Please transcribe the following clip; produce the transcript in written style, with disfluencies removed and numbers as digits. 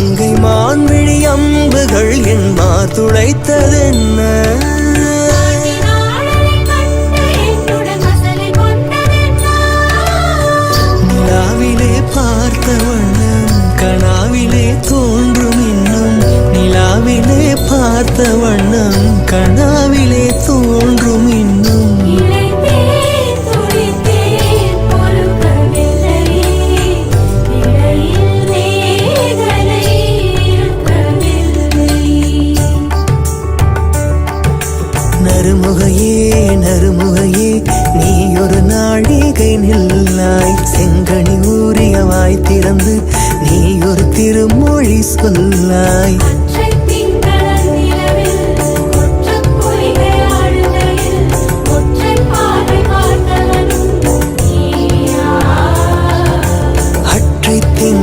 மங்கை மான்விழி அம்புகள் என் மார் துளைத்ததென்ன நிலாவிலே பார்த்த வண்ணம் கனாவிலே தோன்றும் இன்னும் நிலாவிலே பார்த்த வண்ணம் கனாவிலே தோன்றும் இன்னும் நறுமுகையே நறுமுகையே நீ ஒரு நாழிகை நில்லாய் செங்கனி ஊறிய வாய் திறந்து நீ ஒரு திருமொழி சொல்லாய்